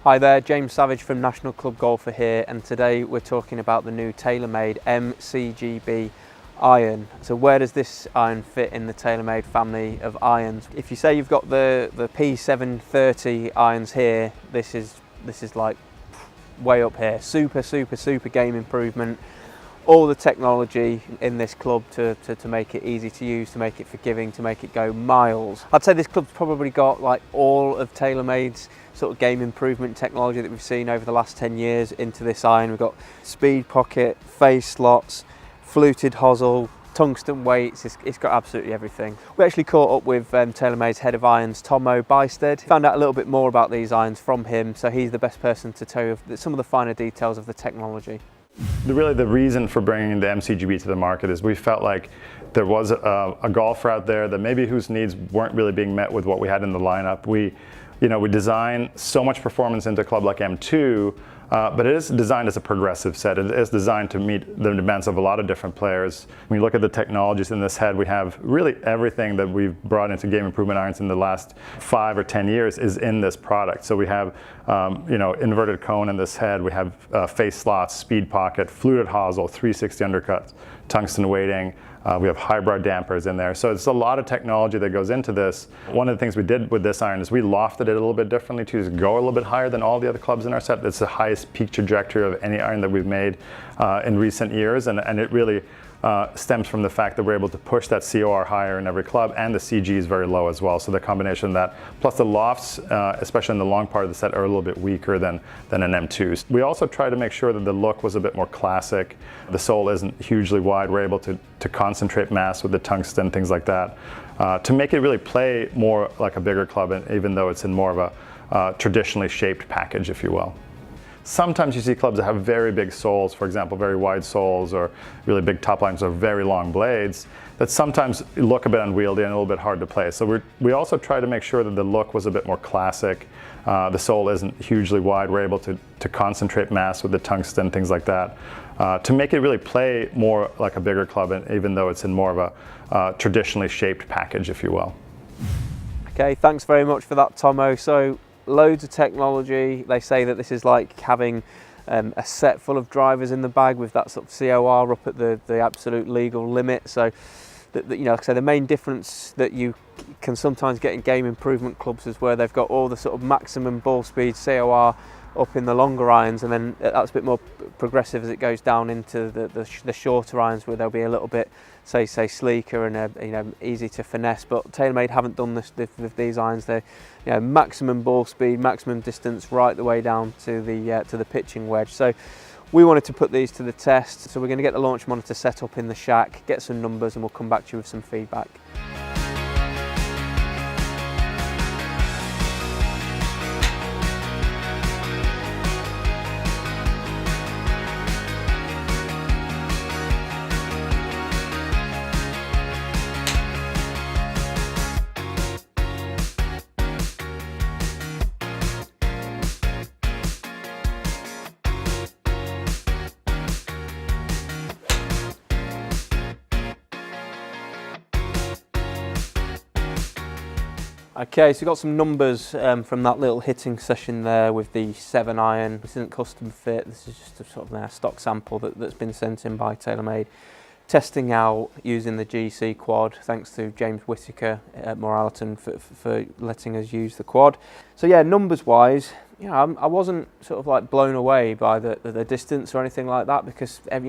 Hi there, James Savage from National Club Golfer here, and today we're talking about the new TaylorMade M CGB iron. So where does this iron fit in the TaylorMade family of irons? If you say you've got the P730 irons here, this is like way up here. Super game improvement. All the technology in this club to make it easy to use, to make it forgiving, to make it go miles. I'd say this club's probably got like all of TaylorMade's sort of game improvement technology that we've seen over the last 10 years into this iron. We've got speed pocket, face slots, fluted hosel, tungsten weights. It's got absolutely everything. We actually caught up with TaylorMade's head of irons, Tomo Bysted. Found out a little bit more about these irons from him, so he's the best person to tell you some of the finer details of the technology. Really, the reason for bringing the MCGB to the market is we felt like there was a golfer out there that maybe whose needs weren't really being met with what we had in the lineup. We design so much performance into a club like M2, but it is designed as a progressive set. It is designed to meet the demands of a lot of different players. When you look at the technologies in this head, we have really everything that we've brought into game improvement irons in the last 5 or 10 years is in this product. So we have inverted cone in this head, we have face slots, speed pocket, fluted hosel, 360 undercuts, tungsten weighting. We have highbrow dampers in there. So it's a lot of technology that goes into this. One of the things we did with this iron is we lofted it a little bit differently to just go a little bit higher than all the other clubs in our set. It's the highest peak trajectory of any iron that we've made in recent years, and it really stems from the fact that we're able to push that COR higher in every club, and the CG is very low as well. So the combination of that, plus the lofts, especially in the long part of the set, are a little bit weaker than an M2. We also try to make sure that the look was a bit more classic. The sole isn't hugely wide. We're able to concentrate mass with the tungsten, things like that, to make it really play more like a bigger club, even though it's in more of a traditionally shaped package, if you will. Sometimes you see clubs that have very big soles, for example, very wide soles or really big top lines or very long blades that sometimes look a bit unwieldy and a little bit hard to play. So we also try to make sure that the look was a bit more classic. The sole isn't hugely wide. We're able to concentrate mass with the tungsten, things like that, to make it really play more like a bigger club, even though it's in more of a traditionally shaped package, if you will. Okay, thanks very much for that, Tomo. So loads of technology. They say that this is like having a set full of drivers in the bag with that sort of COR up at the absolute legal limit. So like I say, the main difference that you can sometimes get in game improvement clubs is where they've got all the sort of maximum ball speed COR up in the longer irons, and then that's a bit more progressive as it goes down into the shorter irons, where they'll be a little bit say sleeker and easy to finesse. But TaylorMade haven't done this with these irons. They're maximum ball speed, maximum distance, right the way down to the pitching wedge. So we wanted to put these to the test. So we're going to get the launch monitor set up in the shack, get some numbers, and we'll come back to you with some feedback. Okay, so we've got some numbers from that little hitting session there with the 7 iron. This isn't custom fit, this is just a sort of stock sample that's been sent in by TaylorMade. Testing out using the GC Quad, thanks to James Whitaker at Moor Allerton for letting us use the quad. So yeah, numbers wise, I wasn't sort of like blown away by the distance or anything like that, because if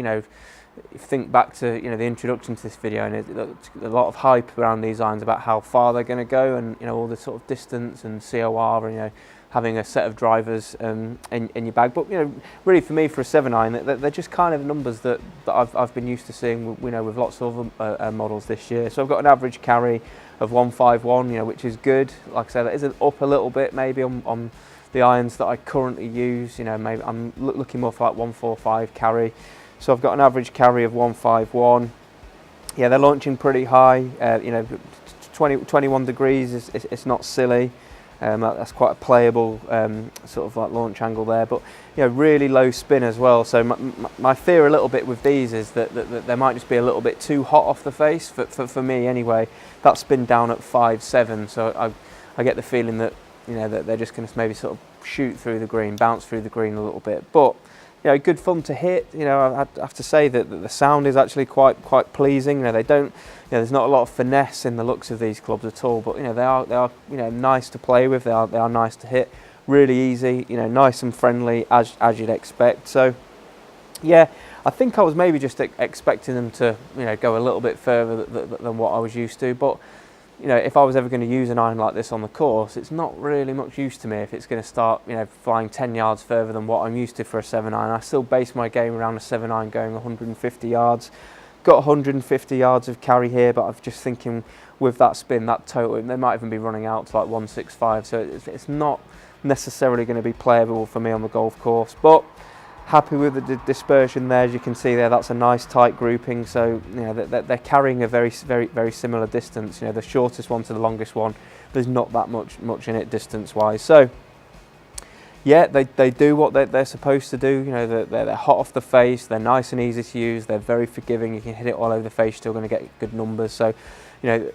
you think back to the introduction to this video, and a lot of hype around these irons about how far they're going to go, and all the sort of distance and COR, and having a set of drivers in your bag. But really for me, for a 7 iron, they're just kind of numbers that I've been used to seeing with lots of other models this year. So I've got an average carry of 151, which is good. Like I said, that is up a little bit maybe on the irons that I currently use. Maybe I'm looking more for like 145 carry. So I've got an average carry of 151. Yeah, they're launching pretty high. 21 degrees it's not silly. That's quite a playable sort of like launch angle there, but really low spin as well. So my fear a little bit with these is that they might just be a little bit too hot off the face for me anyway. That spin down at 5.7, so I get the feeling that you know, that they're just going to maybe sort of shoot through the green, bounce through the green a little bit. But you know, good fun to hit. You know, I have to say that the sound is actually quite pleasing. You know, they don't, you know, there's not a lot of finesse in the looks of these clubs at all. But you know, they are you know, nice to play with. They are nice to hit. Really easy. You know, nice and friendly as you'd expect. So yeah, I think I was maybe just expecting them to, you know, go a little bit further than what I was used to. But you know, if I was ever going to use an iron like this on the course, it's not really much use to me if it's going to start, you know, flying 10 yards further than what I'm used to for a 7-iron. I still base my game around a 7-iron going 150 yards. Got 150 yards of carry here, but I'm just thinking with that spin, that total, they might even be running out to like 165. So it's not necessarily going to be playable for me on the golf course. But happy with the dispersion there. As you can see there, that's a nice tight grouping. So you know, they're carrying a very similar distance. You know, the shortest one to the longest one, there's not that much in it distance wise. So yeah, they do what they're supposed to do. You know, they're hot off the face. They're nice and easy to use. They're very forgiving. You can hit it all over the face, still going to get good numbers. So you know,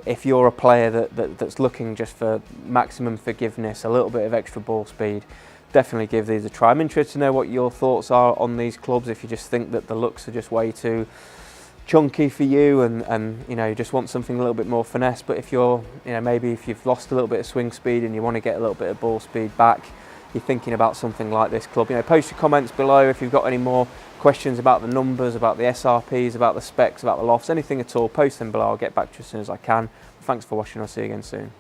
if you're a player that's looking just for maximum forgiveness, a little bit of extra ball speed, definitely give these a try. I'm interested to know what your thoughts are on these clubs, if you just think that the looks are just way too chunky for you and you know, you just want something a little bit more finesse. But if you're, you know, maybe if you've lost a little bit of swing speed and you want to get a little bit of ball speed back, you're thinking about something like this club, you know, post your comments below if you've got any more questions about the numbers, about the SRPs, about the specs, about the lofts, anything at all, post them below. I'll get back to you as soon as I can. Thanks for watching. I'll see you again soon.